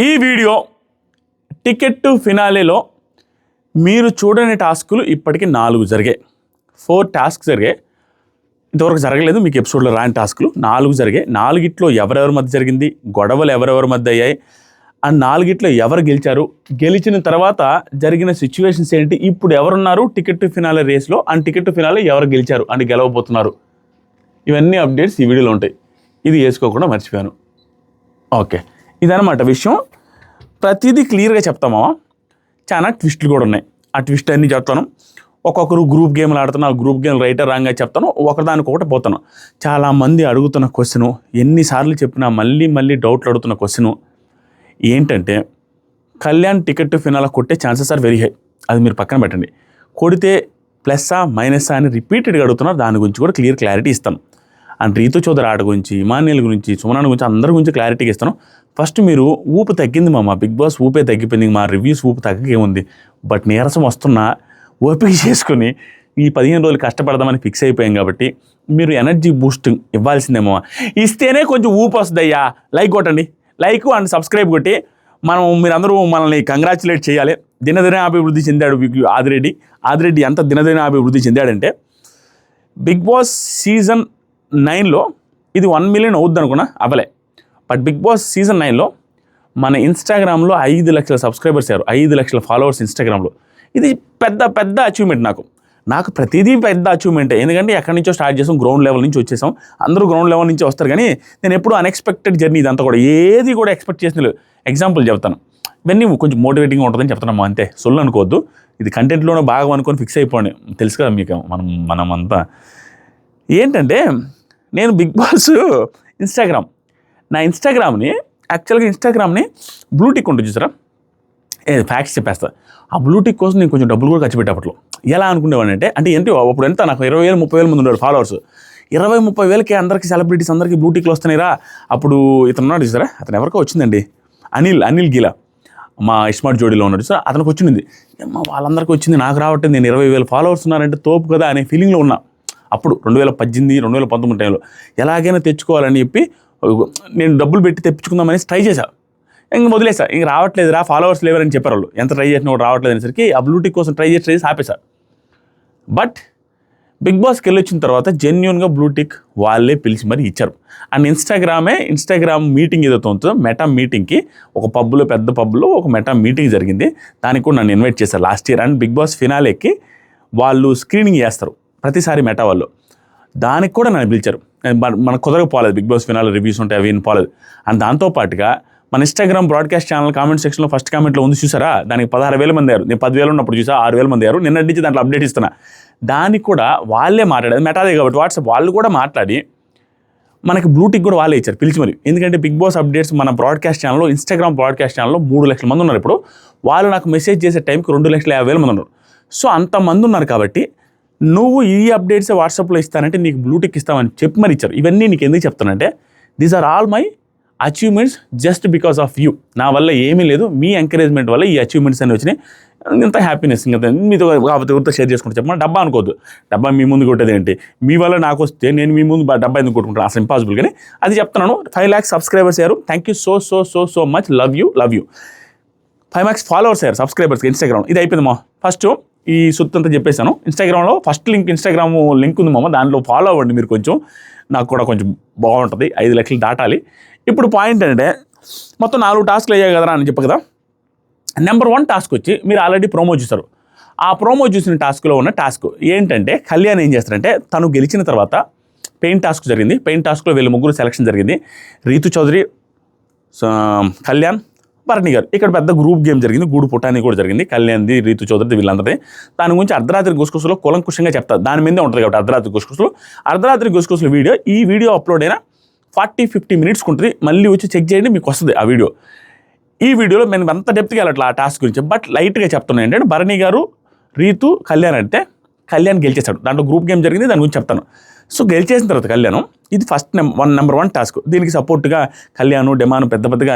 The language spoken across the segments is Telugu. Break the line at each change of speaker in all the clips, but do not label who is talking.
ఈ వీడియో టికెట్ టు ఫినాలేలో మీరు చూడని టాస్కులు ఇప్పటికి 4 జరిగాయి. 4 టాస్క్ జరిగాయి. ఇంతవరకు జరగలేదు. మీకు ఎపిసోడ్లో రాని టాస్కులు 4 జరిగాయి. 4గిట్లో ఎవరెవరి మధ్య జరిగింది, గొడవలు ఎవరెవరి మధ్య అయ్యాయి, ఆ 4గిట్లో ఎవరు గెలిచారు, గెలిచిన తర్వాత జరిగిన సిచ్యువేషన్స్ ఏంటి, ఇప్పుడు ఎవరున్నారు టికెట్ టు ఫినాలే రేస్లో, అండ్ టికెట్ టు ఫినాలే ఎవరు గెలిచారు అంటే గెలవబోతున్నారు, ఇవన్నీ అప్డేట్స్ ఈ వీడియోలో ఉంటాయి. ఇది వేసుకోకుండా మర్చిపోయాను. ఓకే, ఇదన్నమాట విషయం. ప్రతిదీ క్లియర్గా చెప్తామా. చాలా ట్విస్టులు కూడా ఉన్నాయి. ఆ ట్విస్ట్ అన్నీ చెప్తాను. ఒక్కొక్కరు గ్రూప్ గేమ్లు ఆడుతున్నా, ఆ గ్రూప్ గేమ్ రైటర్ రాంగ్గా చెప్తాను. ఒకదానికొకటి పోతాను. చాలామంది అడుగుతున్న క్వశ్చను, ఎన్నిసార్లు చెప్పినా మళ్ళీ మళ్ళీ డౌట్లు అడుగుతున్న క్వశ్చను ఏంటంటే, కళ్యాణ్ టికెట్ టు ఫినాలే కొట్టే ఛాన్సెస్ ఆర్ వెరీ హై. అది మీరు పక్కన పెట్టండి. కొడితే ప్లస్సా మైనస్సా అని రిపీటెడ్గా అడుగుతున్నారు. దాని గురించి కూడా క్లారిటీ ఇస్తాను. అండ్ రీతు చౌదరి ఆట గురించి, ఇమాన్యుయల్ గురించి, సుమన్ గురించి, అందరి గురించి క్లారిటీగా ఇస్తాను. ఫస్ట్ మీరు ఊపు తగ్గింది మా బిగ్ బాస్ ఊపే తగ్గిపోయింది. మా రివ్యూస్ ఊపు తగ్గకేముంది. బట్ నీరసం వస్తున్నా ఓపిక చేసుకుని ఈ 15 రోజులు కష్టపడదామని ఫిక్స్ అయిపోయాం కాబట్టి మీరు ఎనర్జీ బూస్టింగ్ ఇవ్వాల్సిందేమో. ఇస్తేనే కొంచెం ఊపు వస్తుంది అయ్యా. లైక్ కొట్టండి, లైక్ అండ్ సబ్స్క్రైబ్ కొట్టి మీరందరూ మనల్ని కంగ్రాచులేట్ చేయాలి. దినదిన అభివృద్ధి చెందాడు ఆదిరెడ్డి. ఎంత దినదిన అభివృద్ధి చెందాడంటే, బిగ్ బాస్ సీజన్ 9లో ఇది 1 మిలియన్ అవుద్ది అనుకున్నా, అవ్వలే. బట్ బిగ్ బాస్ సీజన్ 9లో మన ఇన్స్టాగ్రామ్లో 5 లక్షల సబ్స్క్రైబర్స్ అయ్యారు, 5 లక్షల ఫాలోవర్స్ ఇన్స్టాగ్రామ్లో. ఇది పెద్ద అచీవ్మెంట్. నాకు ప్రతిదీ పెద్ద అచీవ్మెంటే. ఎందుకంటే ఎక్కడి నుంచో స్టార్ట్ చేసాం, గ్రౌండ్ లెవెల్ నుంచి వచ్చేసాం. అందరూ గ్రౌండ్ లెవెల్ నుంచి వస్తారు, కానీ నేను ఎప్పుడు అన్ఎక్స్పెక్టెడ్ జర్నీ ఇదంతా కూడా. ఏది కూడా ఎక్స్పెక్ట్ చేసిన లేదు. ఎగ్జాంపుల్ చెప్తాను, ఇవన్నీ కొంచెం మోటివేటింగ్గా ఉంటుందని చెప్తున్నాము అంతే. సొల్లు అనుకోవద్దు. ఇది కంటెంట్లోనే బాగా అనుకొని ఫిక్స్ అయిపోండి. తెలుసు కదా మీకు, మనమంతా ఏంటంటే, నేను బిగ్ బాస్ నా ఇన్స్టాగ్రామ్ని యాక్చువల్గా బ్లూటిక్ ఉంటుంది చూసారా, ఫ్యాక్ట్స్ చెప్పేస్తా. ఆ బ్లూటిక్ కోసం నేను కొంచెం డబ్బులు కూడా ఖర్చు పెట్టేపట్లో. ఎలా అనుకునేవాడిని అంటే ఏంటి, అప్పుడు ఎంత నాకు 20,000-30,000 మంది ఉన్నారు ఫాలోవర్స్. 20,000-30,000కి అందరికి సెలబ్రిటీస్ అందరికీ బ్లూటిక్లు వస్తున్నాయిరా. అప్పుడు ఇతను ఉన్నాడు చూసారా, అతను ఎవరికో వచ్చిందండి, అనిల్ గీలా, మా ఇస్మార్ట్ జోడీలో ఉన్నాడు సార్, అతనికి వచ్చింది. వాళ్ళందరికీ వచ్చింది, నాకు రావట్లేదు. నేను 20,000 ఫాలోవర్స్ ఉన్నారంటే తోపు కదా అనే ఫీలింగ్లో ఉన్నా. అప్పుడు 2018-2019 టైంలో ఎలాగైనా తెచ్చుకోవాలని చెప్పి నేను డబ్బులు పెట్టి తెప్పించుకుందామని ట్రై చేశాను. ఇంక వదిలేసా, ఇంక రావట్లేదు రా, ఫాలోవర్స్ లేవని చెప్పారు వాళ్ళు. ఎంత ట్రై చేసినా కూడా రావట్లేదు అనేసరికి ఆ బ్లూటిక్ కోసం ట్రై చేసి ఆపేశారు. బట్ బిగ్ బాస్కి వెళ్ళొచ్చిన తర్వాత జెన్యూన్గా బ్లూటిక్ వాళ్ళే పిలిచి మరీ ఇచ్చారు. అండ్ ఇన్స్టాగ్రామ్ మీటింగ్ ఏదైతే ఉంటుందో, మెటా మీటింగ్కి ఒక పెద్ద పబ్లో ఒక మెటా మీటింగ్ జరిగింది. దానికి కూడా నన్ను ఇన్వైట్ చేశారు last year. And big boss ఫినాలేకి వాళ్ళు స్క్రీనింగ్ చేస్తారు ప్రతిసారి మెటా వాళ్ళు. దానికి కూడా నన్ను పిలిచారు. మనకు కుదరకపోలేదు, బిగ్ బాస్ ఫినాలే రివ్యూస్ ఉంటాయి, అవి పోలేదు. అండ్ దాంతోపాటుగా మన ఇన్స్టాగ్రామ్ బ్రాడ్కాస్ట్ ఛానల్ కామెంట్ సెక్షన్లో ఫస్ట్ కామెంట్లో ఉంది చూసారా, దానికి 16,000 మంది అయ్యారు. నేను 10,000 ఉన్నప్పుడు చూసా 6,000 మంది అయ్యారు. నిన్న నుంచి దాంట్లో అప్డేట్ ఇస్తున్నా. దానికి కూడా వాళ్ళే మాట్లాడారు, మెటాదే కాబట్టి వాట్సాప్ వాళ్ళు కూడా మాట్లాడి మనకి బ్లూటిక్ కూడా వాళ్ళే ఇచ్చారు పిలిచి మరి. ఎందుకంటే బిగ్ బాస్ అప్డేట్స్ మన బ్రాడ్కాస్ట్ ఛానల్లో, ఇన్స్టాగ్రామ్ బ్రాడ్కాస్ట్ ఛానల్లో 3 లక్షల మంది ఉన్నారు. ఇప్పుడు వాళ్ళు నాకు మెసేజ్ చేసే టైంకి 2,50,000 మంది ఉన్నారు. సో అంతమంది ఉన్నారు కాబట్టి నువ్వు ఈ అప్డేట్స్ వాట్సాప్లో ఇస్తానంటే నీకు బ్లూటిక్ ఇస్తామని చెప్పి మరి ఇచ్చారు. ఇవన్నీ నీకు ఎందుకు చెప్తానంటే, these are all my achievements just because of you. నా వల్ల ఏమీ లేదు, మీ ఎంకరేజ్మెంట్ వల్ల ఈ అచీవ్మెంట్స్ అన్నీ వచ్చినాయి. ఇంత హ్యాపీనెస్ ఇంకా మీతో కాకపోతే ఎవరితో షేర్ చేసుకుంటే చెప్పమని. డబ్బా అనుకోవద్దు, డబ్బా మీ ముందు కొట్టేది ఏంటి, మీ వల్ల నాకు వస్తే నేను మీ ముందు డబ్బా ఎందుకు కొట్టుకుంటాను, అసలు ఇంపాసిబుల్. కానీ అది చెప్తున్నాను. 5 lakhs సబ్స్క్రైబర్స్ అయ్యారు. Thank you so much. Love you. 5 lakhs followers అయ్యారు సబ్స్క్రైబర్స్కి ఇన్స్టాగ్రామ్. ఇది అయిపోయింది మా ఫస్ట్ ఈ సుత్తంతా చెప్పేశాను. ఇన్స్టాగ్రామ్లో ఫస్ట్ ఇన్స్టాగ్రామ్ లింక్ ఉంది మామ, దాంట్లో ఫాలో అవ్వండి మీరు. కొంచెం నాకు కూడా కొంచెం బాగుంటుంది. 5 లక్షలు దాటాలి. ఇప్పుడు పాయింట్ అంటే, మొత్తం 4 టాస్క్లు అయ్యాయి కదరా అని చెప్పు కదా. నెంబర్ 1 టాస్క్ వచ్చి మీరు ఆల్రెడీ ప్రోమో చూస్తారు. ఆ ప్రోమో చూసిన టాస్క్లో ఉన్న టాస్క్ ఏంటంటే, కళ్యాణ్ ఏం చేస్తారంటే, తను గెలిచిన తర్వాత పెయింట్ టాస్క్ జరిగింది. పెయింట్ టాస్క్లో వీళ్ళు 3 సెలక్షన్ జరిగింది. రీతు చౌదరి, కళ్యాణ్, భరణి గారు. ఇక్కడ పెద్ద గ్రూప్ గేమ్ జరిగింది. గూడు పుటాని కూడా జరిగింది. కళ్యాణ్ది, రీతు చౌదరిది, వీళ్ళందరిది. దాని గురించి అర్ధరాత్రి గుసగుసలో కూలంకుషంగా చెప్తారు. దాని మీదే ఉంటుంది కాబట్టి అర్ధరాత్రి గుసగుసలు ఈ వీడియో అప్లోడ్ అయినా 40-50 మినిట్స్కి ఉంటుంది. మళ్ళీ వచ్చి చెక్ చేయండి, మీకు వస్తుంది ఆ వీడియో. ఈ వీడియోలో నేను అంత డెప్త్గా వెళ్ళట్లా ఆ టాస్క్ గురించి. బట్ లైట్గా చెప్తున్నాను ఏంటంటే, భరణి గారు, రీతు, కళ్యాణ్ అంటే కళ్యాణ్ గెలిచేశాడు. దాంట్లో గ్రూప్ గేమ్ జరిగింది, దాని గురించి చెప్తాను. సో గెలిచేసిన తర్వాత కళ్యాణ్, ఇది నెంబర్ 1 టాస్క్. దీనికి సపోర్ట్గా కళ్యాణ్, డెమాను పెద్దగా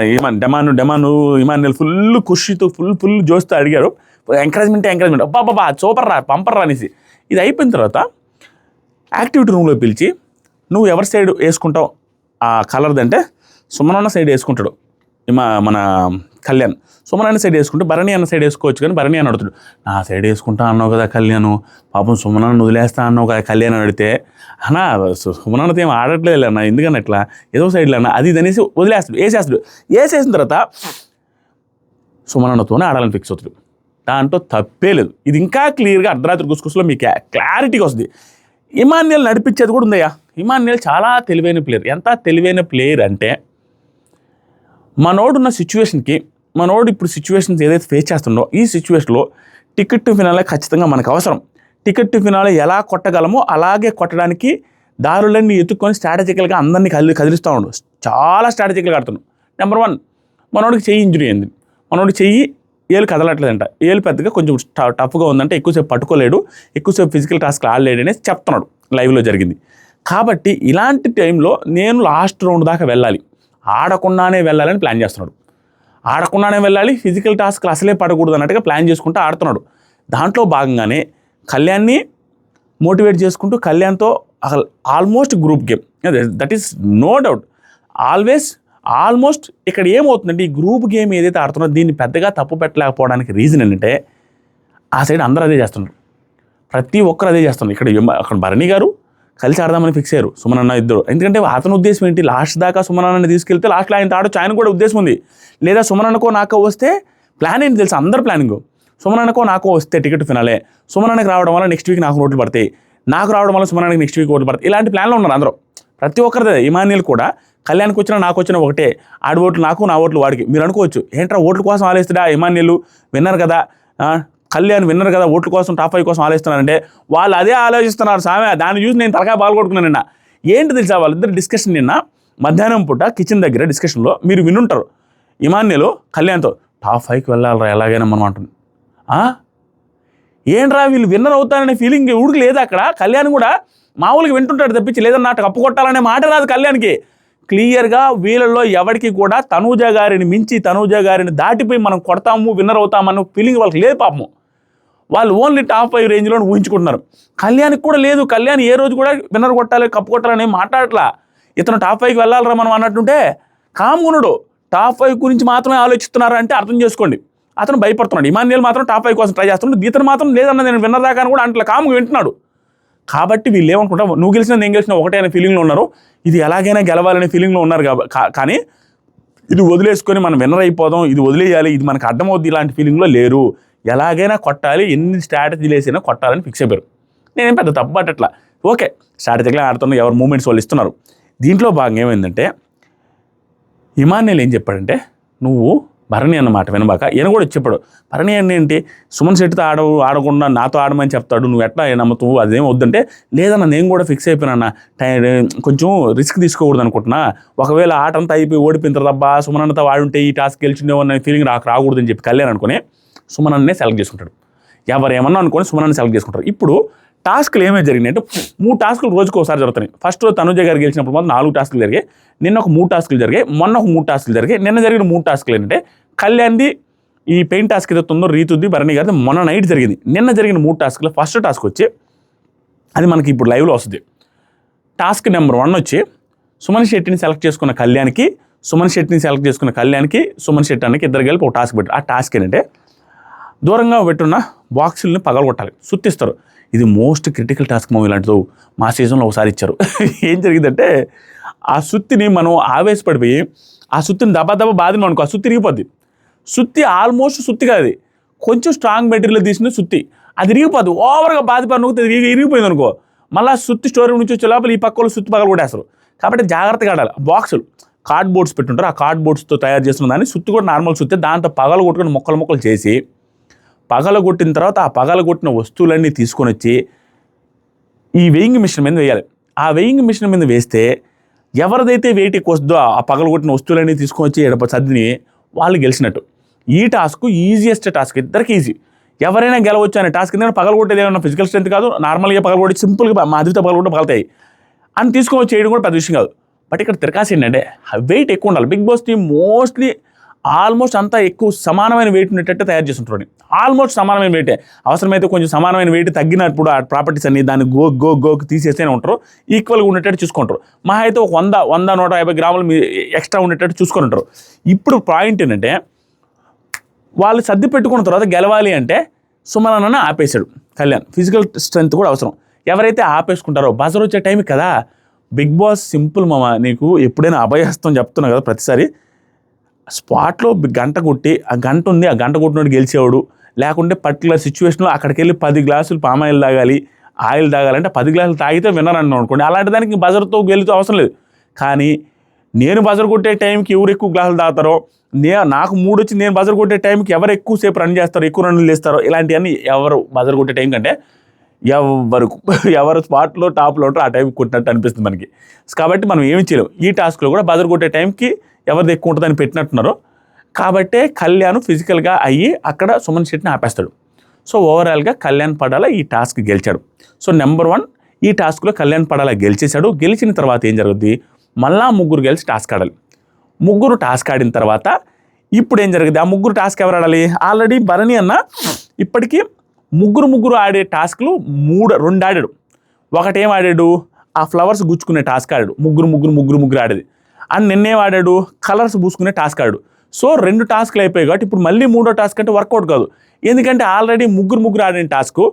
డెమాను ఇమాన్యుయల్ ఫుల్ ఖుషితో ఫుల్ జోస్తో అడిగారు. ఎంకరేజ్మెంట్ అబ్బా సూపర్ రా, పంపర్ రా అనేసి. ఇది అయిపోయిన తర్వాత యాక్టివిటీ రూమ్లో పిలిచి, నువ్వు ఎవరి సైడ్ వేసుకుంటావు ఆ కలర్ది అంటే, సుమనన్న సైడ్ వేసుకుంటాడు. మన కళ్యాణ్. సుమన్ అన్న సైడ్ వేసుకుంటే భరణి అన్న సైడ్ వేసుకోవచ్చు, కానీ భరణి అని అడుగుతాడు, నా సైడ్ వేసుకుంటా అన్నావు కదా కళ్యాణ్, పాపం సుమన్ అన్న వదిలేస్తా అన్నావు కదా కళ్యాణ్ అని అడిగితే, అన్నా సుమన్ అన్నతో ఏం ఆడట్లేదు అన్న, ఎందుకన్నా ఇట్లా ఏదో సైడ్లో అన్న అది అనేసి వేసేస్తాడు. వేసేసిన తర్వాత సుమన్ అన్నతోనే ఆడాలని ఫిక్స్ అవుతాడు. దాంట్లో తప్పే లేదు. ఇది ఇంకా క్లియర్గా అర్ధరాత్రి గుసగుసలో మీకు క్లారిటీగా వస్తుంది. ఇమాన్యుయల్ నడిపించేది కూడా ఉందయ్యా. ఇమాన్యుయల్ చాలా తెలివైన ప్లేయర్. ఎంత తెలివైన ప్లేయర్ అంటే, మనోడున్న సిచ్యువేషన్కి, మనోడు ఇప్పుడు సిచ్యువేషన్స్ ఏదైతే ఫేస్ చేస్తుండో ఈ సిచ్యువేషన్లో టికెట్ టు ఫినాలే ఖచ్చితంగా మనకు అవసరం. టికెట్ టు ఫినాలే ఎలా కొట్టగలమో అలాగే కొట్టడానికి దారులన్నీ ఎత్తుక్కొని స్ట్రాటజికల్గా అందరినీ కదిలిస్తూ ఉండు. చాలా స్ట్రాటజికల్గా ఆడుతున్నాడు. నెంబర్ 1, మనోడికి చెయ్యి ఇంజురీ అయింది. మనోడికి చెయ్యి ఏలు కదలట్లేదంట. ఏలు పెద్దగా కొంచెం టఫ్గా ఉందంటే ఎక్కువసేపు పట్టుకోలేడు, ఎక్కువసేపు ఫిజికల్ టాస్క్లు ఆడలేడు అనేసి చెప్తున్నాడు, లైవ్లో జరిగింది. కాబట్టి ఇలాంటి టైంలో నేను లాస్ట్ రౌండ్ దాకా వెళ్ళాలి, ఆడకుండానే వెళ్ళాలని ప్లాన్ చేస్తున్నాడు. ఆడకుండానే వెళ్ళాలి, ఫిజికల్ టాస్క్లు అసలే పడకూడదు అన్నట్టుగా ప్లాన్ చేసుకుంటూ ఆడుతున్నాడు. దాంట్లో భాగంగానే కళ్యాణ్ని మోటివేట్ చేసుకుంటూ కళ్యాణ్తో almost group game, that is no doubt. Almost ఇక్కడ ఏమవుతుందంటే, ఈ గ్రూప్ గేమ్ ఏదైతే ఆడుతున్నారో దీన్ని పెద్దగా తప్పు పెట్టలేకపోవడానికి రీజన్ ఏంటంటే, ఆ సైడ్ అందరూ అదే చేస్తున్నారు, ప్రతి ఒక్కరు అదే చేస్తున్నారు. అక్కడ భరణి గారు కలిసి ఆడదామని ఫిక్స్ అయ్యారు, సుమన్ అన్న ఇద్దరు. ఎందుకంటే అతని ఉద్దేశం ఏంటి, లాస్ట్ దాకా సుమన్ అన్నని తీసుకెళ్తే లాస్ట్లో ఆయన ఆడొచ్చు, ఆయన కూడా ఉద్దేశం ఉంది. లేదా సుమన్ అన్నకో నాకో వస్తే ప్లాన్ ఏంటి తెలుసు, అందరు ప్లానింగ్, సుమన్ అన్నకో నాకో వస్తే టికెట్ ఫినాలే, సుమన్ అన్నకి రావడం వల్ల నెక్స్ట్ వీక్ నాకు ఓట్లు పడతాయి, నాకు రావడం వల్ల సుమన్ అన్నకి నెక్స్ట్ వీక్ ఓట్లు పడతాయి. ఇలాంటి ప్లాన్లో ఉన్నారు అందరూ, ప్రతి ఒక్కరిదే. ఇమాన్యుయల్ కూడా కళ్యాణ్కి వచ్చినా నాకు వచ్చినా ఒకటే, ఆడి ఓట్లు నాకు, నా ఓట్లు వాడికి. మీరు అనుకోవచ్చు, ఏంట్రా ఓట్ల కోసం ఆలోచిస్తాడా ఇమాన్యుల్, విన్నర్ కదా, కళ్యాణ్ విన్నర్ కదా, ఓట్ల కోసం టాప్ 5 కోసం ఆలోచిస్తున్నారంటే వాళ్ళు అదే ఆలోచిస్తున్నారు సామె. దాన్ని చూసి నేను తలకాయ పాల్గొట్టుకున్నాను నిన్న. ఏంటి తెలుసా, వాళ్ళిద్దరు డిస్కషన్ నిన్న మధ్యాహ్నం పూట కిచెన్ దగ్గర డిస్కషన్లో మీరు వినుంటారు. ఇమాన్యుల్ కళ్యాణ్తో టాప్ 5కి వెళ్ళాలరా ఎలాగైనా మనం అంటుంది. ఏంట్రా వీళ్ళు విన్నర్ అవుతారనే ఫీలింగ్ ఊడికి లేదు అక్కడ. కళ్యాణ్ కూడా మామూలుగా వింటుంటాడు తప్పించి, లేదన్నా కప్పు కొట్టాలనే మాట రాదు కళ్యాణ్కి. క్లియర్గా వీళ్ళల్లో ఎవరికి కూడా తనూజ గారిని మించి, తనూజ గారిని దాటిపోయి మనం కొడతాము, విన్నర్ అవుతామన్న ఫీలింగ్ వాళ్ళకి లేదు పాపము. వాళ్ళు ఓన్లీ టాప్ 5 రేంజ్లో ఊహించుకుంటున్నారు. కళ్యాణ్కి కూడా లేదు. కళ్యాణ్ ఏ రోజు కూడా విన్నర్ కొట్టాలి, కప్పు కొట్టాలని మాట్లాడట్లా. ఇతను టాప్ 5కి వెళ్ళాలరా మనం అన్నట్టుంటే కామ్గునుడు. టాప్ 5 గురించి మాత్రమే ఆలోచిస్తున్నారు అంటే అర్థం చేసుకోండి. అతను భయపడుతున్నాడు. ఇమాన్యుయల్ మాత్రం టాప్ 5 కోసం ట్రై చేస్తున్నాడు. ఇతను మాత్రం లేదన్న నేను విన్నర్ దాకా కూడా అంటే కామ్గా వింటున్నాడు. కాబట్టి వీళ్ళు ఏమనుకుంటా, నువ్వు గెలిచినా నేను గెలిచినా ఒకటే అనే ఫీలింగ్లో ఉన్నారు. ఇది ఎలాగైనా గెలవాలనే ఫీలింగ్లో ఉన్నారు. కానీ ఇది వదిలేసుకొని మనం విన్నర్ అయిపోదాం, ఇది వదిలేయాలి, ఇది మనకు అర్థమవుద్ది, ఇలాంటి ఫీలింగ్లో లేరు. ఎలాగైనా కొట్టాలి, ఎన్ని స్ట్రాటజీలు వేసినా కొట్టాలని ఫిక్స్ అయిపోయారు. నేనేం పెద్ద తప్పు పట్టట్లా. ఓకే, స్ట్రాటజీగా ఆడుతున్న ఎవరు మూమెంట్స్ వాళ్ళు ఇస్తున్నారు. దీంట్లో భాగంగా ఏమైందంటే, ఇమాన్యుయల్ ఏం చెప్పాడంటే, నువ్వు భరణి అన్నమాట వినబాక. ఈయన కూడా చెప్పాడు, భరణి అన్న ఏంటి సుమన్ శెట్టితో ఆడకుండా నాతో ఆడమని చెప్తాడు, నువ్వు ఎట్లా నమ్ముతావు, అదేం వద్దంటే, లేదన్నా నేను కూడా ఫిక్స్ అయిపోయినా, కొంచెం రిస్క్ తీసుకోకూడదు అనుకుంటున్నా, ఒకవేళ ఆట అంతా అయిపోయి ఓడిపోయిన తర్వాత అబ్బా సుమన్ అన్నతో ఆడుంటే ఈ టాస్క్ గెలిచిందేమో అనే ఫీలింగ్ రాకూడదని చెప్పి కళ్యాణ్ అనుకుని సుమన్ అన్నే సెలెక్ట్ చేసుకుంటాడు. ఎవరేమన్నా అనుకొని సుమన్ అన్న సెలెక్ట్ చేసుకుంటారు. ఇప్పుడు టాస్క్లు ఏమేమి జరిగినాయి అంటే, 3 టాస్కులు రోజుకు ఒకసారి జరుగుతున్నాయి. ఫస్ట్ రోజు తనుజ గారు గెలిచినప్పుడు మాత్రం 4 టాస్కులు జరిగాయి. నిన్న ఒక 3 టాస్కులు జరిగాయి. మొన్న ఒక 3 టాస్కులు జరిగాయి. నిన్న జరిగిన 3 టాస్కులు ఏంటంటే, కళ్యాణ్ది ఈ పెయింట్ టాస్క్ ఏదైతే ఉందో రీతుద్ది, భరణి గారిది మొన్న నైట్ జరిగింది. నిన్న జరిగిన 3 టాస్కులు ఫస్ట్ టాస్క్ వచ్చి అది మనకి ఇప్పుడు లైవ్లో వస్తుంది. టాస్క్ నెంబర్ 1 వచ్చి సుమన్ శెట్టిని సెలెక్ట్ చేసుకున్న కళ్యాణ్కి, సుమన్ శెట్టిని అన్నకి ఇద్దరు కలిపి ఒక టాస్క్ పెట్టారు. ఆ టాస్క్ ఏంటంటే, దూరంగా పెట్టున్న బాక్సుల్ని పగలగొట్టాలి, సుత్తిస్తారు. ఇది మోస్ట్ క్రిటికల్ టాస్క్ మూవీ లాంటిది. మా సీజన్లో ఒకసారి ఇచ్చారు. ఏం జరిగిందంటే, ఆ సుత్తిని మనం ఆవేశపడిపోయి ఆ సుత్తిని దెబ్బ బాధిన అనుకో, ఆ సుత్తి ఇరిగిపోద్ది. సుత్తి ఆల్మోస్ట్ సుత్తి కాదు, కొంచెం స్ట్రాంగ్ మెటీరియల్ తీసిన సుత్తి, అది ఇరిగిపోద్ది. ఓవర్గా బాధిపడి ఇరిగిపోయింది అనుకో, మళ్ళీ సుత్తి స్టోర్ రూమ్ నుంచి వచ్చే లోపల ఈ పక్క వాళ్ళు సుత్తి పగలగొట్టేస్తారు. కాబట్టి జాగ్రత్తగా ఆడాలి. బాక్సులు కార్డ్బోర్డ్స్ పెట్టుంటారు, ఆ కార్డ్బోర్డ్స్తో తయారు చేస్తున్న దాన్ని సుత్తి కూడా నార్మల్ సుత్తి, దాంతో పగలగొట్టుకొని ముక్కలు చేసి పగలగొట్టిన తర్వాత ఆ పగలగొట్టిన వస్తువులన్నీ తీసుకొని వచ్చి ఈ వెయింగ్ మిషన్ మీద వేయాలి. ఆ వెయింగ్ మిషన్ మీద వేస్తే ఎవరిదైతే వెయిట్ ఎక్కువ వస్తుందో ఆ పగలగొట్టిన వస్తువులన్నీ తీసుకొని వచ్చి సర్దిని వాళ్ళు గెలిచినట్టు. ఈ టాస్క్ ఈజియెస్ట్ టాస్క్, ఇద్దరికి ఈజీ. ఎవరైనా గెలవచ్చు అనే టాస్క్. ఎందుకంటే పగలగొట్టేది ఏమన్నా ఫిజికల్ స్ట్రెంత్ కాదు, నార్మల్గా పగలగొట్టి సింపుల్గా మా అదితో పగలగొట్టి పగలుతాయి అని తీసుకొని వచ్చి చేయడం కూడా పెద్ద విషయం కాదు. బట్ ఇక్కడ తిరకాసి ఏంటంటే వెయిట్ ఎక్కువ ఉండాలి. Bigg Boss team mostly almost అంతా ఎక్కువ సమానమైన వెయిట్ ఉండేటట్టు తయారు చేస్తుంటారు. ఆల్మోస్ట్ సమానమైన వెయిటే, అవసరమైతే కొంచెం సమానమైన వెయిట్ తగ్గినప్పుడు ఆ ప్రాపర్టీస్ అన్ని దాన్ని గోకి తీసేస్తూనే ఉంటారు, ఈక్వల్గా ఉండేటట్టు చూసుకుంటారు. మా అయితే ఒక 100-150 గ్రాములు ఎక్స్ట్రా ఉండేటట్టు చూసుకొని ఉంటారు. ఇప్పుడు పాయింట్ ఏంటంటే, వాళ్ళు సర్ది పెట్టుకున్న తర్వాత గెలవాలి అంటే సుమన్ అన్న ఆపేశాడు కళ్యాణ్. ఫిజికల్ స్ట్రెంత్ కూడా అవసరం. ఎవరైతే ఆపేసుకుంటారో బజర్ వచ్చే టైంకి కదా. బిగ్ బాస్ సింపుల్ మామ, నీకు ఎప్పుడైనా అభయహస్తం చెప్తున్నా కదా ప్రతిసారి, స్పాట్లో గంట కొట్టి ఆ గంట ఉంది, ఆ గంట కొట్టినోడు గెలిచేవాడు. లేకుంటే పర్టికులర్ సిచ్యువేషన్లో అక్కడికి వెళ్ళి 10 గ్లాసులు పామాయిల్ తాగాలి, ఆయిల్ తాగాలంటే 10 గ్లాసులు తాగితే విన్నర్ అన్నాం అనుకోండి. అలాంటి దానికి బజర్తో గెలుతూ అవసరం లేదు. కానీ నేను బజర్ కొట్టే టైంకి ఎవరు ఎక్కువ గ్లాసులు తాగుతారో, నాకు 3 వచ్చి నేను బజర్ కొట్టే టైంకి ఎవరు ఎక్కువసేపు రన్ చేస్తారో, ఎక్కువ రన్నులు వేస్తారో, ఇలాంటివన్నీ ఎవరు బజర్ కొట్టే టైం కంటే ఎవరు స్పాట్లో టాప్లో ఉంటారో ఆ టైంకి కొట్టినట్టు అనిపిస్తుంది మనకి. కాబట్టి మనం ఏమి చేయలేం. ఈ టాస్క్లో కూడా బజర్ కొట్టే టైంకి ఎవరిది ఎక్కువ ఉంటుందని పెట్టినట్టున్నారు. కాబట్టే కళ్యాణ్ ఫిజికల్గా అయ్యి అక్కడ సుమన్ శెట్టిని ఆపేస్తాడు. సో ఓవరాల్గా కళ్యాణ్ పడాల ఈ టాస్క్ గెలిచాడు. సో నెంబర్ 1 ఈ టాస్క్లో కళ్యాణ్ పడాల గెలిచేశాడు. గెలిచిన తర్వాత ఏం జరుగుద్ది, మళ్ళా ముగ్గురు గెలిచి టాస్క్ ఆడాలి. ముగ్గురు టాస్క్ ఆడిన తర్వాత ఇప్పుడు ఏం జరుగుద్ది, ఆ ముగ్గురు టాస్క్ ఎవరు ఆడాలి? ఆల్రెడీ భరణి అన్న ఇప్పటికీ ముగ్గురు ఆడే టాస్క్లు 2 ఆడాడు. ఒకటేం ఆడాడు, ఆ ఫ్లవర్స్ గుచ్చుకునే టాస్క్ ఆడాడు. ముగ్గురు ఆడేది. అండ్ నిన్నేం ఆడాడు, కలర్స్ పూసుకునే టాస్క్ ఆడాడు. సో 2 టాస్క్లు అయిపోయాయి కాబట్టి ఇప్పుడు మళ్ళీ 3వ టాస్క్ అంటే వర్కౌట్ కాదు. ఎందుకంటే ఆల్రెడీ ముగ్గురు ఆడిన టాస్క్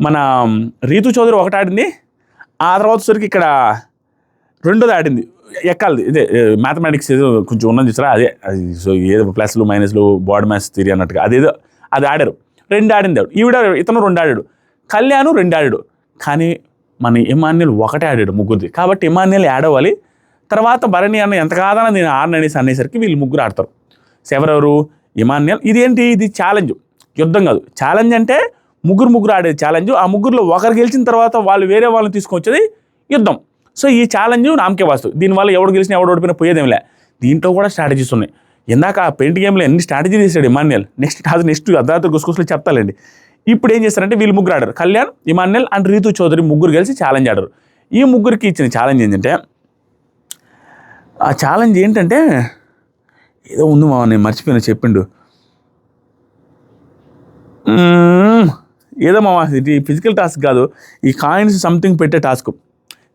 మన రీతు చౌదరి ఒకటి ఆడింది. ఆ తర్వాత సరికి ఇక్కడ 2ది ఆడింది, ఎక్కాలది. ఇదే మ్యాథమెటిక్స్ ఏదో కొంచెం ఉన్నది చూసారా, అదే అది. సో ఏదో ప్లస్లు మైనస్లు బాడీ మ్యాథ్స్ థియరీ అన్నట్టుగా అదేదో అది ఆడారు. 2 ఆడింది ఇతను 2 ఆడాడు. కళ్యాణ్ 2 ఆడాడు. కానీ మన ఇమాన్యుల్ ఒకటే ఆడాడు ముగ్గురిది. కాబట్టి ఇమాన్యుల్ యాడ్ అవ్వాలి. తర్వాత భరణి అన్న ఎంత కాదన్నా నేను అనేసరికి వీళ్ళు ముగ్గురు ఆడతారు. సో ఎవరెవరు, ఇమాన్యుల్. ఇదేంటి, ఇది ఛాలెంజ్, యుద్ధం కాదు. ఛాలెంజ్ అంటే ముగ్గురు ఆడేది ఛాలెంజ్. ఆ ముగ్గురులో ఒకరు గెలిచిన తర్వాత వాళ్ళు వేరే వాళ్ళని తీసుకొచ్చేది యుద్ధం. సో ఈ ఛాలెంజ్ నామకే వాస్తు. దీనివల్ల ఎవడు గెలిచినా ఎవడు ఓడిపోయినా పోయేదేమిలే. దీంట్లో కూడా స్ట్రాటజీస్ ఉన్నాయి. ఇందాక ఆ పెయింట్ గేమ్లో ఎన్ని స్ట్రాటజీ చేశాడు ఇమాన్యుల్. నెక్స్ట్ అర్ధరాత్రి గుసగుసలో చెప్తాలండి. ఇప్పుడు ఏం చేస్తారంటే వీళ్ళు ముగ్గురు ఆడారు, కళ్యాణ్, ఇమాన్యుల్ అండ్ రీతు చౌదరి ముగ్గురు కలిసి ఛాలెంజ్ ఆడారు. ఈ ముగ్గురికి ఇచ్చిన ఛాలెంజ్ ఏంటంటే, ఆ ఛాలెంజ్ ఏంటంటే ఏదో ఉంది మా, నేను మర్చిపోయినా చెప్పిండు. ఏదో మామ, ఇది ఫిజికల్ టాస్క్ కాదు, ఈ కాయిన్స్ సంథింగ్ పెట్టే టాస్క్.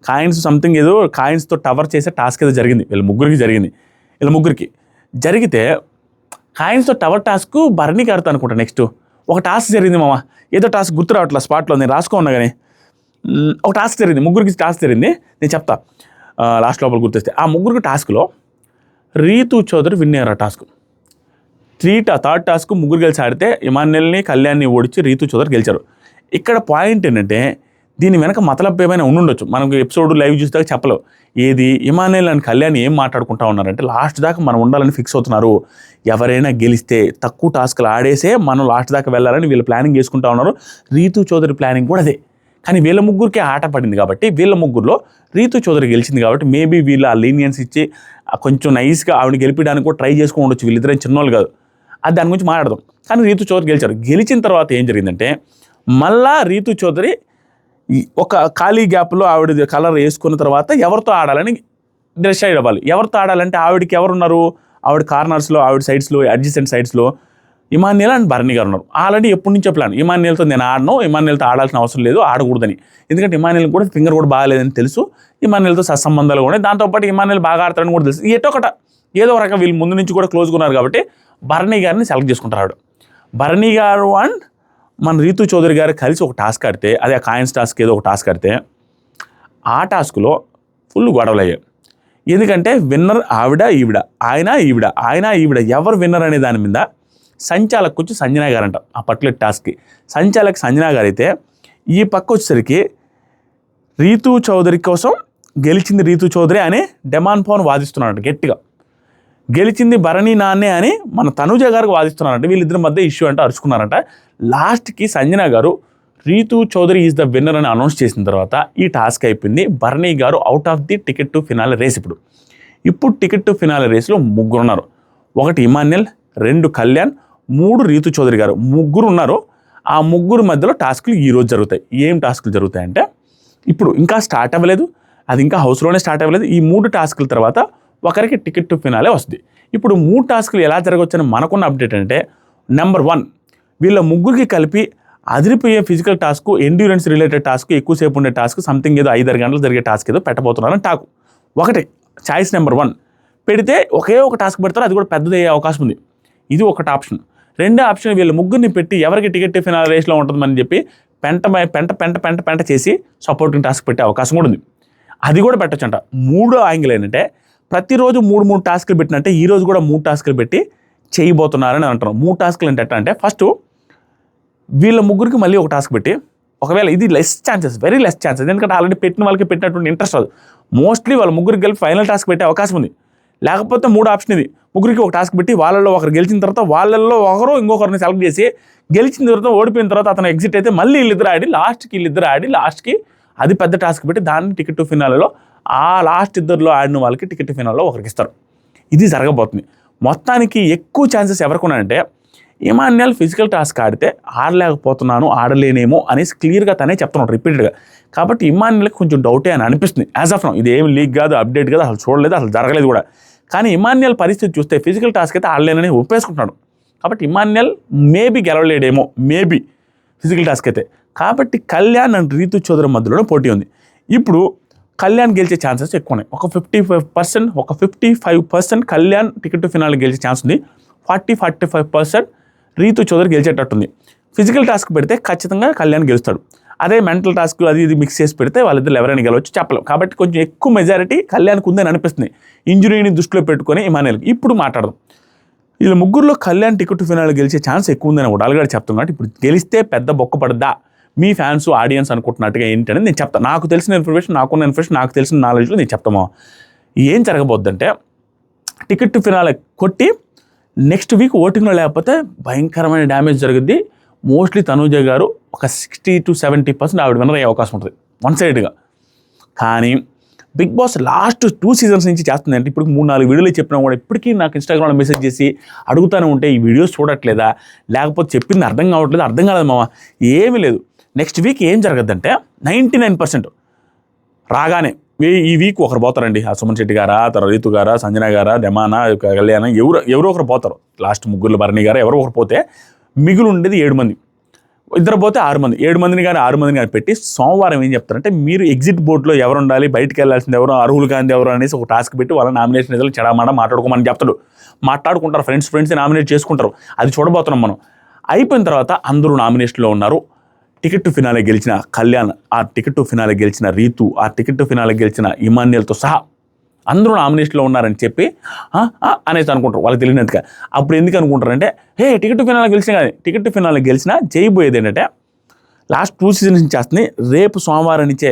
కాయిన్స్ సంథింగ్ ఏదో కాయిన్స్తో టవర్ చేసే టాస్క్ ఏదో జరిగింది వీళ్ళ ముగ్గురికి జరిగితే కాయిన్స్తో టవర్ టాస్క్ భరణి గారితో అనుకుంటా. నెక్స్ట్ ఒక టాస్క్ జరిగింది మామ, ఏదో టాస్క్ గుర్తు రావట్లా స్పాట్లో, నేను రాసుకున్నా కానీ ఒక టాస్క్ జరిగింది, ముగ్గురికి టాస్క్ జరిగింది. నేను చెప్తా లాస్ట్ లోపల గుర్తొస్తే. ఆ ముగ్గురికి టాస్క్లో రీతు చౌదరి విన్ అయ్యారు. ఆ టాస్క్ థర్డ్ టాస్క్ ముగ్గురు గెలిచి ఆడితే ఇమాన్యుల్ని కళ్యాణ్ని ఓడించి రీతు చౌదరి గెలిచారు. ఇక్కడ పాయింట్ ఏంటంటే దీని వెనక మతలబ్ ఏమైనా ఉండుండొచ్చు, మనకు ఎపిసోడ్ లైవ్ చూసేదాకా చెప్పలేవు. ఏది, ఇమాన్యుల్ అండ్ కళ్యాణ్ ఏం మాట్లాడుకుంటా ఉన్నారంటే లాస్ట్ దాకా మనం ఉండాలని ఫిక్స్ అవుతున్నారు. ఎవరైనా గెలిస్తే తక్కువ టాస్క్లు ఆడేసే మనం లాస్ట్ దాకా వెళ్ళాలని వీళ్ళు ప్లానింగ్ చేసుకుంటా ఉన్నారు. రీతు చౌదరి ప్లానింగ్ కూడా అదే. కానీ వీళ్ళ ముగ్గురికి ఆట పడింది కాబట్టి, వీళ్ళ ముగ్గురులో రీతు చౌదరి గెలిచింది కాబట్టి మేబీ వీళ్ళు ఆ లీనియన్స్ ఇచ్చి కొంచెం నైస్గా ఆవిడ గెలిపించడానికి కూడా ట్రై చేసుకుని ఉండొచ్చు. వీళ్ళిద్దరేం చిన్నోళ్ళు కాదు, అది దాని గురించి మాట్లాడదాం. కానీ రీతు చౌదరి గెలిచారు. గెలిచిన తర్వాత ఏం జరిగిందంటే మళ్ళా రీతు చౌదరి ఒక ఖాళీ గ్యాప్లో ఆవిడ కలర్ వేసుకున్న తర్వాత ఎవరితో ఆడాలని డిసైడ్ అవ్వాలి. ఎవరితో ఆడాలంటే ఆవిడకి ఎవరున్నారు, ఆవిడ కార్నర్స్లో, ఆవిడ సైడ్స్లో, adjacent సైడ్స్లో Emmanuel and Bharani garu ఉన్నారు. ఆల్రెడీ ఎప్పటి నుంచో ప్లాన్, ఇమాన్యుల్తో నేను ఆడను, ఇమాన్యుల్తో ఆడాల్సిన అవసరం లేదు, ఆడకూడదని. ఎందుకంటే ఇమాన్యుల్ కూడా ఫింగర్ కూడా బాగాలేదని తెలుసు, ఇమాన్యుల్తో సత్సంబంధాలు కూడా. దాంతోపాటు ఇమాన్యుల్ బాగా ఆడతాడని కూడా తెలుసు. ఏదో ఒక రకం వీళ్ళు ముందు నుంచి కూడా క్లోజ్గా ఉన్నారు కాబట్టి భరణి గారిని సెలెక్ట్ చేసుకుంటారు. ఆవిడ భరణి గారు అండ్ మన రీతు చౌదరి గారు కలిసి ఒక టాస్క్ ఆడితే, అదే కాయిన్స్ టాస్క్ ఏదో ఒక టాస్క్ ఆడితే ఆ టాస్క్లో ఫుల్ గొడవలు అయ్యాయి. ఎందుకంటే విన్నర్ ఆవిడ ఈవిడ, ఆయన ఈవిడ ఎవరు విన్నర్ అనే దాని మీద సంచాలకు వచ్చి సంజనా గారు అంట. ఆ పర్టికులర్ టాస్క్కి సంచాలక్ సంజనా గారు అయితే, ఈ పక్క వచ్చేసరికి రీతు చౌదరి కోసం గెలిచింది రీతు చౌదరి అని డెమాన్ పవన్ వాదిస్తున్నారంట గట్టిగా. గెలిచింది భరణి నాన్నే అని మన తనుజ గారికి వాదిస్తున్నారంట. వీళ్ళిద్దరి మధ్య ఇష్యూ అంటే అరుచుకున్నారంట. లాస్ట్కి సంజనా గారు Rithu Chowdary is the winner అని అనౌన్స్ చేసిన తర్వాత ఈ టాస్క్ అయిపోయింది. భరణి గారు out of the ticket to finale race. ఇప్పుడు టికెట్ టు ఫినాలే రేస్లో ముగ్గురు ఉన్నారు. 1 ఇమాన్యుల్, 2 కళ్యాణ్, 3 రీతు చౌదరి గారు, ముగ్గురు ఉన్నారు. ఆ ముగ్గురు మధ్యలో టాస్కులు ఈరోజు జరుగుతాయి. ఏం టాస్కులు జరుగుతాయంటే, ఇప్పుడు ఇంకా స్టార్ట్ అవ్వలేదు, అది ఇంకా హౌస్లోనే స్టార్ట్ అవ్వలేదు. ఈ 3 టాస్కుల తర్వాత ఒకరికి టికెట్ టు ఫినాలే వస్తుంది. ఇప్పుడు 3 టాస్కులు ఎలా జరగవచ్చని మనకున్న అప్డేట్ అంటే, నెంబర్ 1 వీళ్ళ ముగ్గురికి కలిపి అదిరిపోయే physical task, endurance related task, ఎక్కువసేపు ఉండే టాస్క్, సంథింగ్ ఏదో 5-6 గంటలు జరిగే టాస్క్ ఏదో పెట్టబోతున్నారని టాకు. ఒకటి చాయిస్ నెంబర్ 1 పెడితే ఒకే ఒక టాస్క్ పెడతారు, అది కూడా పెద్దది అయ్యే అవకాశం ఉంది. ఇది ఒకటి ఆప్షన్. రెండో ఆప్షన్ వీళ్ళు ముగ్గురిని పెట్టి ఎవరికి టికెట్ ఫినాలే రేస్లో ఉంటుందని చెప్పి పెంట చేసి సపోర్టింగ్ టాస్క్ పెట్టే అవకాశం కూడా ఉంది. అది కూడా పెట్టచ్చంట. మూడో యాంగిల్ ఏంటంటే ప్రతిరోజు 3 టాస్క్లు పెట్టినట్టే ఈరోజు కూడా 3 టాస్క్లు పెట్టి చేయబోతున్నారని అంటున్నారు. 3 టాస్క్లు అంటే ఫస్ట్ వీళ్ళ ముగ్గురికి మళ్ళీ ఒక టాస్క్ పెట్టి, ఒకవేళ ఇది వెరీ లెస్ ఛాన్సెస్, ఎందుకంటే ఆల్రెడీ పెట్టిన వాళ్ళకి పెట్టినటువంటి ఇంట్రెస్ట్ రాదు. మోస్ట్లీ వాళ్ళ ముగ్గురికి కలిపి ఫైనల్ టాస్క్ పెట్టే అవకాశం ఉంది. లేకపోతే 3 ఆప్షన్ ఇది, ముగ్గురికి ఒక టాస్క్ పెట్టి వాళ్ళల్లో ఒకరు గెలిచిన తర్వాత వాళ్ళల్లో ఒకరు ఇంకొకరిని సెలెక్ట్ చేసి గెలిచిన తర్వాత ఓడిపోయిన తర్వాత అతను ఎగ్జిట్ అయితే మళ్ళీ వీళ్ళిద్దరు ఆడి లాస్ట్కి అది పెద్ద టాస్క్ పెట్టి దాన్ని టికెట్ టు ఫినాలేలో ఆ లాస్ట్ ఇద్దరిలో ఆడిన వాళ్ళకి టికెట్ టు ఫినాల్లో ఒకరికి ఇస్తారు. ఇది జరగబోతుంది. మొత్తానికి ఎక్కువ ఛాన్సెస్ ఎవరికి ఉన్నాయంటే ఇమాన్యుయల్ ఫిజికల్ టాస్క్ ఆడితే ఆడలేనేమో అనేసి క్లియర్గా తనే చెప్తున్నాడు రిపీటెడ్గా. కాబట్టి ఇమాన్యుయల్కి కొంచెం డౌటే అని అనిపిస్తుంది యాజ్ ఆఫ్ నౌ. ఇది ఏం లీక్ కాదు, అప్డేట్ కాదు, అసలు చూడలేదు, అసలు జరగలేదు కూడా. కానీ ఇమాన్యుయల్ పరిస్థితి చూస్తే ఫిజికల్ టాస్క్ అయితే ఆడలేనని ఒప్పేసుకుంటున్నాడు. కాబట్టి ఇమాన్యుయల్ మేబీ గెలవలేడేమో, మేబీ ఫిజికల్ టాస్క్ అయితే. కాబట్టి కళ్యాణ్ అండ్ రీతు చౌదరి మధ్యలోనే పోటీ ఉంది. ఇప్పుడు కళ్యాణ్ గెలిచే ఛాన్సెస్ ఎక్కువ ఉన్నాయి. ఒక 55% కళ్యాణ్ టికెట్ టు ఫినాల్ గెలిచే ఛాన్స్ ఉంది. 45% రీతు చౌదరి గెలిచేటట్టుంది. ఫిజికల్ టాస్క్ పెడితే ఖచ్చితంగా కళ్యాణ్ గెలుస్తాడు. అదే మెంటల్ టాస్క్ అది ఇది మిక్స్ చేసి పెడితే వాళ్ళిద్దరు ఎవరైనా గెలవచ్చు చెప్పలేం. కాబట్టి కొంచెం ఎక్కువ మెజారిటీ కళ్యాణ్కి ఉందని అనిపిస్తుంది ఇంజురీని దృష్టిలో పెట్టుకొని ఇమాన్యుయల్కి. ఇప్పుడు మాట్లాడదాం, వీళ్ళ ముగ్గురులో కళ్యాణ్ టికెట్ టు ఫినాల్ గెలిచే ఛాన్స్ ఎక్కువ ఉందని ఉడాలగాడు చెప్తున్నాడు. ఇప్పుడు గెలిస్తే పెద్ద బొక్క పడద్దా మీ ఫ్యాన్స్ ఆడియన్స్ అనుకుంటున్నట్టుగా ఏంటనేది నేను చెప్తాను. నాకు తెలిసిన ఇన్ఫర్మేషన్, నాకు తెలిసిన నాలెడ్జ్లో నేను చెప్తాము. ఏం జరగబోద్దంటే టికెట్ టు ఫినాల్ కొట్టి నెక్స్ట్ వీక్ ఓటింగ్లో లేకపోతే భయంకరమైన డ్యామేజ్ జరుగుద్ది. మోస్ట్లీ తనూజ గారు ఒక 60 to 70% ఆవిడ విన్నర్ అయ్యే అవకాశం ఉంటుంది వన్ సైడ్గా. కానీ బిగ్ బాస్ లాస్ట్ 2 seasons నుంచి చేస్తుంది అంటే ఇప్పుడు 3-4 వీడియోలు చెప్పినా కూడా ఇప్పటికీ నాకు ఇన్స్టాగ్రామ్లో మెసేజ్ చేసి అడుగుతూనే ఉంటే ఈ వీడియోస్ చూడట్లేదా, లేకపోతే చెప్పింది అర్థం కావట్లేదు, అర్థం కాలేదు మామ, ఏమీ లేదు. నెక్స్ట్ వీక్ ఏం జరగద్దంటే 99% రాగానే ఈ వీక్ ఒకరు పోతారండి. ఆ సుమన్ శెట్టి గారా, తర్వాత రీతు గారా, సంజన గారా, దెమానా, కళ్యాణ్, ఎవరో ఒకరు పోతారు. లాస్ట్ ముగ్గురు భరణి గారు ఎవరో ఒకరు పోతే మిగులు ఉండేది 7 మంది. ఇద్దరు పోతే 6 మంది, 7 మందిని కానీ 6 మందిని కానీ పెట్టి సోమవారం ఏం చెప్తారంటే మీరు ఎగ్జిట్ బోర్డులో ఎవరు ఉండాలి, బయటికి వెళ్ళాల్సింది ఎవరు, అర్హులు కాంది ఎవరు అనేసి ఒక టాస్క్ పెట్టి వాళ్ళ నామినేషన్ ఏదో చెడమాట మాట్లాడుకోమని చెప్తాడు. మాట్లాడుకుంటారు, ఫ్రెండ్స్ నామినేట్ చేసుకుంటారు. అది చూడబోతున్నాం మనం. అయిపోయిన తర్వాత అందరూ నామినేషన్లో ఉన్నారు. టికెట్ టు ఫినాలే గెలిచిన కళ్యాణ్, ఆ టికెట్ టు ఫినాలే గెలిచిన రీతు, ఆ టికెట్ టు ఫినాలే గెలిచిన ఇమాన్యుయల్తో సహా అందరూ నామినేషన్లో ఉన్నారని చెప్పి అనేసి అనుకుంటారు. వాళ్ళకి తెలియనందుక. అప్పుడు ఎందుకు అనుకుంటారంటే టికెట్ టు ఫినాలే గెలిచిన కానీ టికెట్ టు ఫినాలే గెలిచిన చేయబోయేది ఏంటంటే లాస్ట్ 2 seasons నుంచి చేస్తుంది. రేపు సోమవారం నుంచే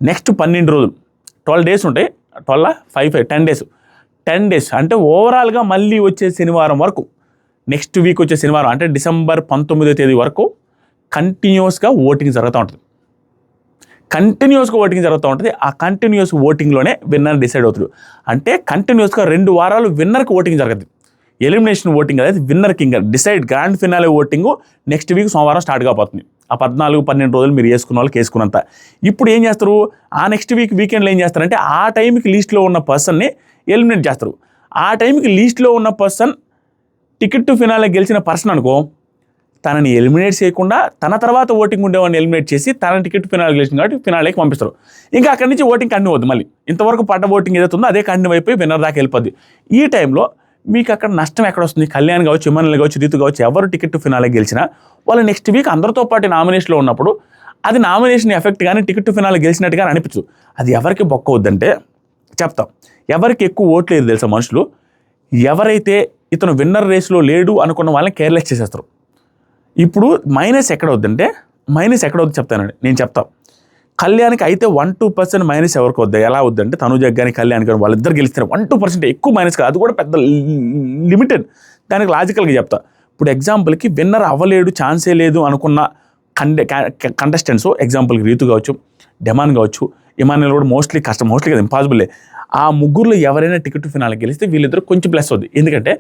నెక్స్ట్ 12 రోజులు 12 days ఉంటాయి. 10 days అంటే ఓవరాల్గా మళ్ళీ వచ్చే శనివారం వరకు, నెక్స్ట్ వీక్ వచ్చే శనివారం అంటే December 19వ తేదీ వరకు కంటిన్యూస్గా ఓటింగ్ జరుగుతూ ఉంటుంది. ఆ కంటిన్యూస్ ఓటింగ్లోనే విన్నర్ డిసైడ్ అవుతాడు. అంటే కంటిన్యూస్గా 2 వారాలు విన్నర్కి ఓటింగ్ జరగదు. ఎలిమినేషన్ ఓటింగ్ అనేది విన్నర్కి ఇంకా decide grand finale voting next week సోమవారం స్టార్ట్ కాబోతుంది. ఆ 14-12 రోజులు మీరు వేసుకున్న వాళ్ళకి వేసుకున్నంత. ఇప్పుడు ఏం చేస్తారు, ఆ నెక్స్ట్ వీకెండ్లో ఏం చేస్తారంటే ఆ టైంకి లీస్ట్లో ఉన్న పర్సన్ని ఎలిమినేట్ చేస్తారు. ఆ టైంకి లీస్ట్లో ఉన్న పర్సన్ టికెట్ టు ఫినాలే గెలిచిన పర్సన్ అనుకో, తనని ఎలిమినేట్ చేయకుండా తన తర్వాత ఓటింగ్ ఉండేవాడిని ఎలిమినేట్ చేసి తన టికెట్ ఫినాలే గెలిచింది కాబట్టి ఫినాలేకి పంపిస్తారు. ఇంకా అక్కడి నుంచి ఓటింగ్ కంటిన్యూ అవుతుంది. మళ్ళీ ఇంతవరకు పడ్డ ఓటింగ్ ఏదైతే ఉందో అదే కంటిన్యూ అయిపోయి విన్నర్ దాకా వెళ్ళిపోద్ది. ఈ టైంలో మీకు అక్కడ నష్టం ఎక్కడ వస్తుంది? కళ్యాణ్ కావచ్చు, ఇమాన్యుయల్ కావచ్చు, రీతు కావచ్చు, ఎవరు టికెట్ టు ఫినాలే గెలిచినా వాళ్ళు నెక్స్ట్ వీక్ అందరితో పాటు నామినేషన్లో ఉన్నప్పుడు అది నామినేషన్ ఎఫెక్ట్ కానీ టికెట్ టు ఫినాలే గెలిచినట్టుగా అనిపించు. అది ఎవరికి బొక్క వద్దంటే చెప్తాం. ఎవరికి ఎక్కువ ఓట్లు లేదు తెలుసా మనుషులు, ఎవరైతే ఇతను విన్నర్ రేస్లో లేడు అనుకున్న వాళ్ళని కేర్లెస్ చేసేస్తారు. ఇప్పుడు మైనస్ ఎక్కడ వద్దంటే చెప్తానండి, నేను చెప్తాను. కళ్యాణ్కి అయితే 1-2% మైనస్ ఎవరికి వద్దా, ఎలా వద్దంటే తనుజ కానీ కళ్యాణ్ కానీ వాళ్ళిద్దరు గెలిస్తారు. 1-2% ఎక్కువ మైనస్ కాదు, అది కూడా పెద్ద లిమిటెడ్. దానికి లాజికల్గా చెప్తా. ఇప్పుడు ఎగ్జాంపుల్కి విన్నర్ అవ్వలేడు, ఛాన్సే లేదు అనుకున్న కంటెస్టెంట్స్, ఎగ్జాంపుల్కి రీతు కావచ్చు, డెమాన్ కావచ్చు, ఇమాన్యుయల్ కూడా మోస్ట్లీ కదా ఇంపాసిబుల్లే. ఆ ముగ్గురులో ఎవరైనా టికెట్ ఫినాలే గెలిస్తే వీళ్ళిద్దరు కొంచెం ప్లస్ అవుద్ది. ఎందుకంటే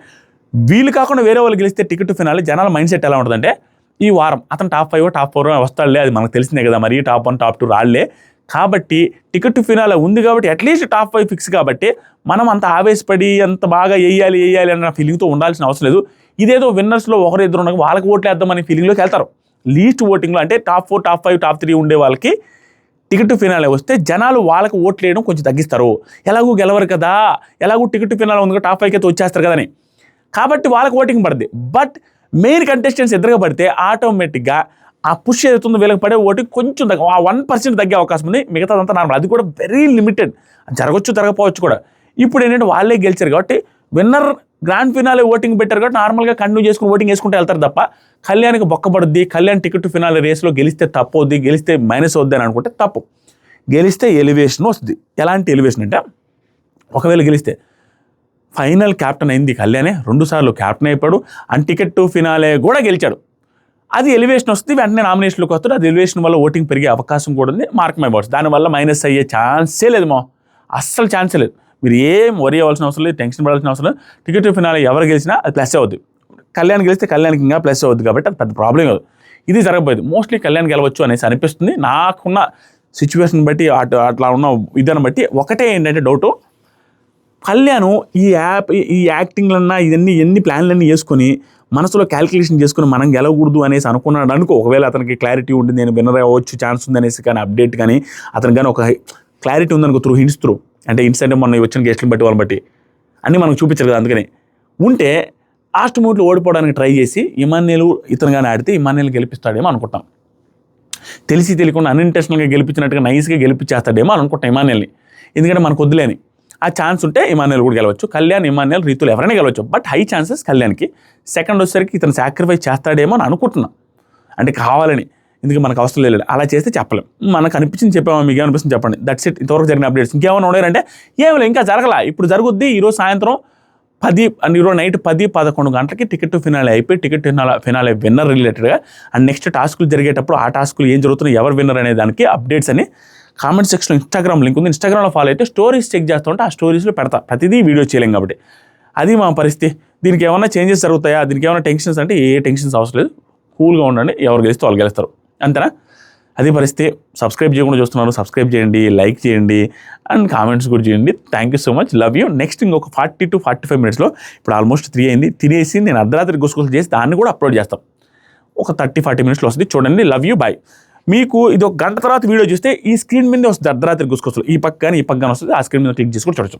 వీళ్ళు కాకుండా వేరే వాళ్ళు గెలిస్తే టికెట్ ఫినాలే జనాల మైండ్ సెట్ ఎలా ఉంటుందంటే ఈ వారం అతను టాప్ 5 టాప్ 4 వస్తాడులే, అది మనకు తెలిసిందే కదా, మరి టాప్ 1 టాప్ 2 రాళ్లే. కాబట్టి టికెట్ ఫినాలే ఉంది కాబట్టి అట్లీస్ట్ టాప్ 5 ఫిక్స్ కాబట్టి మనం అంత ఆవేశపడి అంత బాగా వేయాలి అన్న ఫీలింగ్తో ఉండాల్సిన అవసరం లేదు. ఇదేదో విన్నర్స్లో ఒకరు ఇద్దరు ఉండగా వాళ్ళకి ఓట్లు వేద్దామని ఫీలింగ్లోకి వెళ్తారు. లీస్ట్ ఓటింగ్లో అంటే టాప్ 4 టాప్ 5 టాప్ 3 ఉండే వాళ్ళకి టికెట్ ఫినాలే వస్తే జనాలు వాళ్ళకి ఓట్లు వేయడం కొంచెం తగ్గిస్తారు. ఎలాగూ గెలవరు కదా, ఎలాగూ టికెట్ ఫినాలే ఉంది టాప్ 5 అయితే వచ్చేస్తారు కదని. కాబట్టి వాళ్ళకి ఓటింగ్ పడుతుంది. బట్ మెయిన్ కంటెస్టెంట్స్ ఎదురుగా పడితే ఆటోమేటిక్గా ఆ పుష్ ఏదైతుందో వీళ్ళకి పడే ఓటింగ్ కొంచెం ఆ 1% తగ్గే అవకాశం ఉంది. మిగతాదంతా నార్మల్. అది కూడా వెరీ లిమిటెడ్, జరగచ్చు జరగకపోవచ్చు కూడా. ఇప్పుడు ఏంటంటే వాళ్ళే గెలిచారు కాబట్టి విన్నర్ గ్రాండ్ ఫినాలే ఓటింగ్ పెట్టారు కాబట్టి నార్మల్గా కంటిన్యూ చేసుకుని ఓటింగ్ వేసుకుంటూ వెళ్తారు తప్ప కళ్యాణ్కి బొక్కబడుద్ది, కళ్యాణ్ టికెట్ ఫినాలే రేస్లో గెలిస్తే తప్పు అవుద్ది, గెలిస్తే మైనస్ అవుద్ది అని అనుకుంటే తప్పు. గెలిస్తే ఎలివేషన్ వస్తుంది. ఎలాంటి ఎలివేషన్ అంటే ఒకవేళ గెలిస్తే ఫైనల్ క్యాప్టెన్ అయింది కళ్యాణే, 2 సార్లు క్యాప్టెన్ అయిపోయాడు, అండ్ టికెట్ టు ఫినాలే కూడా గెలిచాడు. అది ఎలివేషన్ వస్తుంది, వెంటనే నామినేషన్లోకి వస్తుంది. అది ఎలివేషన్ వల్ల ఓటింగ్ పెరిగే అవకాశం కూడా ఉంది. మార్క్ మై వర్డ్స్, దానివల్ల మైనస్ అయ్యే ఛాన్సే లేదు అస్సలు ఛాన్సే లేదు. మీరు ఏం వరీ అవ్వాల్సిన అవసరం లేదు, టెన్షన్ పడాల్సిన అవసరం లేదు. టికెట్ ఫినాలే ఎవరు గెలిచినా అది ప్లస్ అవుద్ది. కళ్యాణ్ గెలిస్తే కళ్యాణ్కి ఇంకా ప్లస్ అవుద్ది కాబట్టి అది పెద్ద ప్రాబ్లం కాదు. ఇది జరగబోయేది మోస్ట్లీ కళ్యాణ్ గెలవచ్చు అనేసి అనిపిస్తుంది నాకున్న సిచ్యువేషన్ బట్టి, అట్లా ఉన్న విధానం బట్టి. ఒకటే ఏంటంటే డౌటు, కళ్యాణ్ ఈ యాక్టింగ్లన్నా ఇవన్నీ ఎన్ని ప్లాన్లన్నీ వేసుకొని మనసులో క్యాలిక్యులేషన్ చేసుకుని మనం గెలవకూడదు అనేసి అనుకున్నాడు అనుకో. ఒకవేళ అతనికి క్లారిటీ ఉండి నేను విన్నర్ అవ్వచ్చు ఛాన్స్ ఉందనేసి కానీ అప్డేట్ కానీ అతనికి కానీ ఒక క్లారిటీ ఉందనుకో, హింట్స్ అంటే హింట్స్ అంటే మనం వచ్చిన గెస్టులు బట్టి వాళ్ళని బట్టి అన్నీ మనకు చూపించారు కదా. అందుకని ఉంటే లాస్ట్ మూమెంట్లో ఓడిపోవడానికి ట్రై చేసి ఇమాన్యుల్ ఇతను కానీ ఆడితే ఇమాన్యుల్ గెలిపిస్తాడేమో అనుకుంటాం. తెలిసి తెలియకుండా అన్ఇంటెన్షనల్గా గెలిపించినట్టుగా నైస్గా గెలిపించేస్తాడేమో అనుకుంటాం ఇమాన్యుల్ని. ఎందుకంటే మనకు వద్దులేని ఆ ఛాన్స్ ఉంటే ఇమాన్యుల్ కూడా గెలవచ్చు. కళ్యాణ్, ఇమాన్యుల్, రీతులు ఎవరైనా గెలవచ్చు. బట్ హై ఛాన్సెస్ కళ్యాణ్కి. సెకండ్ వచ్చేసరికి ఇతను సాక్రిఫైస్ చేస్తాడేమో అని అనుకుంటున్నాం, అంటే కావాలని. ఎందుకు మనకు అవసరం లేదు, అలా చేస్తే చెప్పలేం. మనకు అనిపించింది చెప్పామా, మీకు ఏమనిపిస్తుంది చెప్పండి. That's it. ఇంతవరకు జరిగిన అప్డేట్స్. ఇంకేమైనా ఉన్నాయంటే ఏమో ఇంకా జరగలా. ఇప్పుడు జరుగుద్ది. ఈరోజు సాయంత్రం 10 అండ్ ఈరోజు నైట్ 10-11 గంటలకి టికెట్ ఫినాలే అయిపోయి టికెట్ ఫినాలే విన్నర్ రిలేటెడ్గా అండ్ నెక్స్ట్ టాస్కులు జరిగేటప్పుడు ఆ టాస్కులు ఏం జరుగుతున్నాయి, ఎవరు విన్నర్ అనే దానికి అప్డేట్స్ అని కామెంట్ సెక్షన్లో ఇన్స్టాగ్రామ్ లింక్ ఉంది. ఇన్స్టాగ్రామ్లో ఫాలో అయితే స్టోరీస్ చెక్ చేస్తూ ఉంటే ఆ స్టోరీస్లో పెడతా. ప్రతిదీ వీడియో చేయలేం కాబట్టి అది మా పరిస్థితి. దీనికి ఏమైనా చేంజెస్ జరుగుతాయా, దీనికి ఏమైనా టెన్షన్స్ అంటే ఏ టెన్షన్స్ అవసరం లేదు. కూల్గా ఉండండి. ఎవరు గెలిస్తే వాళ్ళు గెలుస్తారు, అంతేనా? అది పరిస్థితి. సబ్స్క్రైబ్ చేయకుండా చూస్తున్నారు, సబ్స్క్రైబ్ చేయండి, లైక్ చేయండి అండ్ కామెంట్స్ కూడా చేయండి. Thank you so much, love you. Next ఇంకొక 40-45 మినిట్స్లో, ఇప్పుడు ఆల్మోస్ట్ 3 అయింది, తినేసి నేను అర్ధరాత్రి గుసగుసలు చేసి దాన్ని కూడా అప్లోడ్ చేస్తాం. ఒక 30-40 మినిట్స్లో వస్తుంది, చూడండి. Love you, bye. మీకు ఇది ఒక గంట తర్వాత వీడియో చూస్తే ఈ స్క్రీన్ మీదే వస్తుంది అర్ధరాత్రి గుసగుసలు. ఈ పక్కన వస్తుంది, ఆ స్క్రీన్ మీద క్లిక్ చేసుకొని చూడొచ్చు.